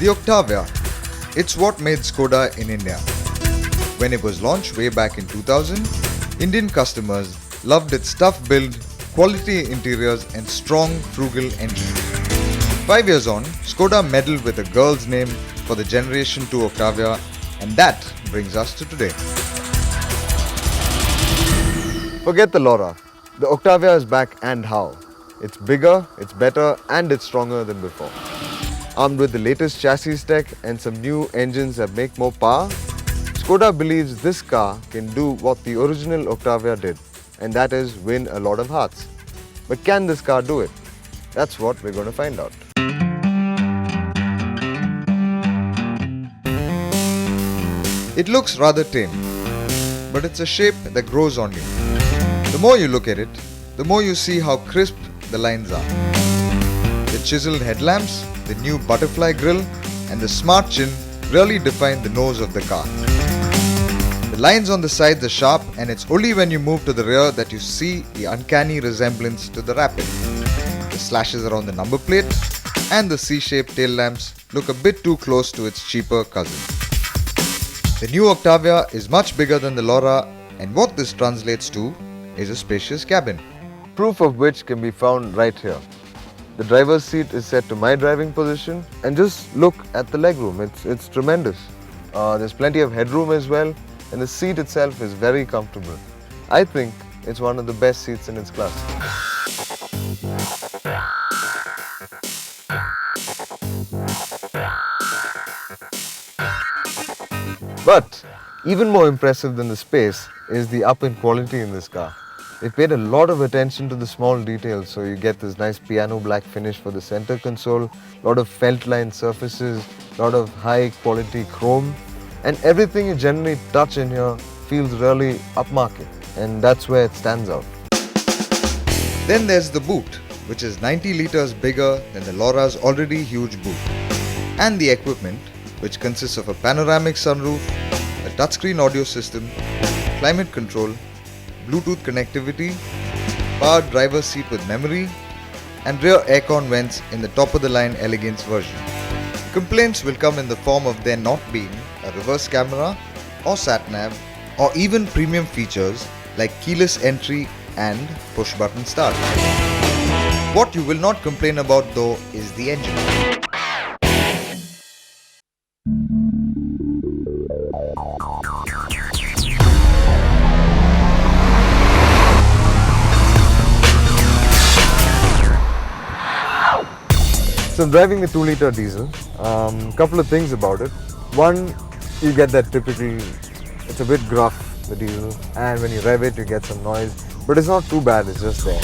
The Octavia. It's what made Skoda in India. When it was launched way back in 2000, Indian customers loved its tough build, quality interiors and strong, frugal engine. 5 years on, Skoda medaled with a girl's name for the Generation 2 Octavia, and that brings us to today. Forget the Laura. The Octavia is back, and how. It's bigger, it's better and it's stronger than before. Armed with the latest chassis tech and some new engines that make more power, Skoda believes this car can do what the original Octavia did, and that is win a lot of hearts. But can this car do it? That's what we're going to find out. It looks rather tame, but it's a shape that grows on you. The more you look at it, the more you see how crisp the lines are. The chiseled headlamps, the new butterfly grille, and the smart chin really define the nose of the car. The lines on the sides are sharp, and it's only when you move to the rear that you see the uncanny resemblance to the Rapid. The slashes around the number plate and the C-shaped tail lamps look a bit too close to its cheaper cousin. The new Octavia is much bigger than the Laura, and what this translates to is a spacious cabin. Proof of which can be found right here. The driver's seat is set to my driving position, and just look at the legroom, it's tremendous. There's plenty of headroom as well, and the seat itself is very comfortable. I think it's one of the best seats in its class. But even more impressive than the space is the up-end quality in this car. They paid a lot of attention to the small details, so you get this nice piano black finish for the center console, a lot of felt-lined surfaces, a lot of high-quality chrome, and everything you generally touch in here feels really upmarket, and that's where it stands out. Then there's the boot, which is 90 litres bigger than the Laura's already huge boot. And the equipment, which consists of a panoramic sunroof, a touchscreen audio system, climate control, Bluetooth connectivity, powered driver's seat with memory, and rear aircon vents in the top-of-the-line elegance version. Complaints will come in the form of there not being a reverse camera or sat-nav, or even premium features like keyless entry and push-button start. What you will not complain about though is the engine. So I'm driving the 2-litre diesel. Couple of things about it. One, you get that typical, it's a bit gruff, the diesel, and when you rev it you get some noise, but it's not too bad, it's just there.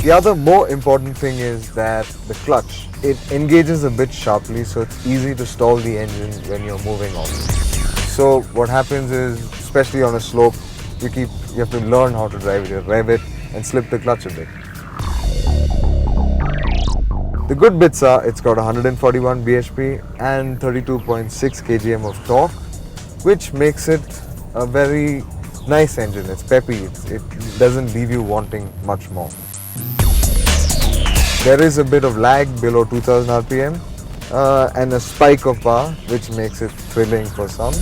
The other more important thing is that the clutch, it engages a bit sharply, so it's easy to stall the engine when you're moving off. So what happens is, especially on a slope, you have to learn how to drive it, you rev it and slip the clutch a bit. The good bits are it's got 141 bhp and 32.6 kgm of torque, which makes it a very nice engine. It's peppy, it doesn't leave you wanting much more. There is a bit of lag below 2000 rpm and a spike of power, which makes it thrilling for some.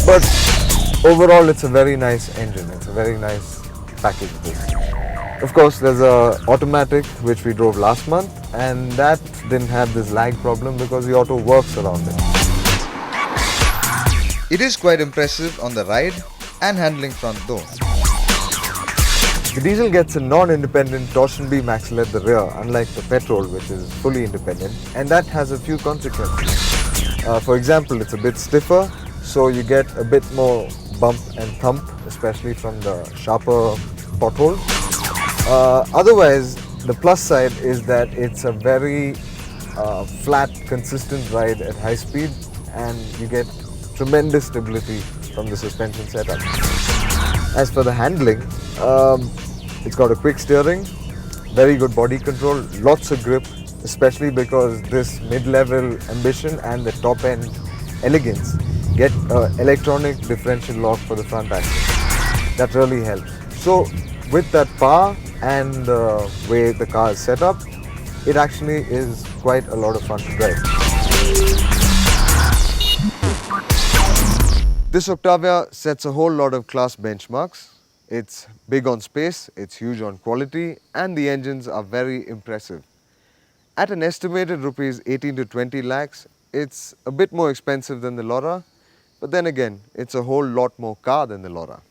But overall it's a very nice engine, it's a very nice package. Of course, there's a automatic which we drove last month, and that didn't have this lag problem because the auto works around it. It is quite impressive on the ride and handling front though. The diesel gets a non-independent torsion beam axle at the rear, unlike the petrol which is fully independent, and that has a few consequences. For example, it's a bit stiffer, so you get a bit more bump and thump, especially from the sharper potholes. Otherwise, the plus side is that it's a very flat, consistent ride at high speed, and you get tremendous stability from the suspension setup. As for the handling, it's got a quick steering, very good body control, lots of grip, especially because this mid-level ambition and the top-end elegance get an electronic differential lock for the front axle. That really helps. So with that power and the way the car is set up, it actually is quite a lot of fun to drive. This Octavia sets a whole lot of class benchmarks. It's big on space, it's huge on quality, and the engines are very impressive. At an estimated rupees 18 to 20 lakhs, it's a bit more expensive than the Laura, but then again, it's a whole lot more car than the Laura.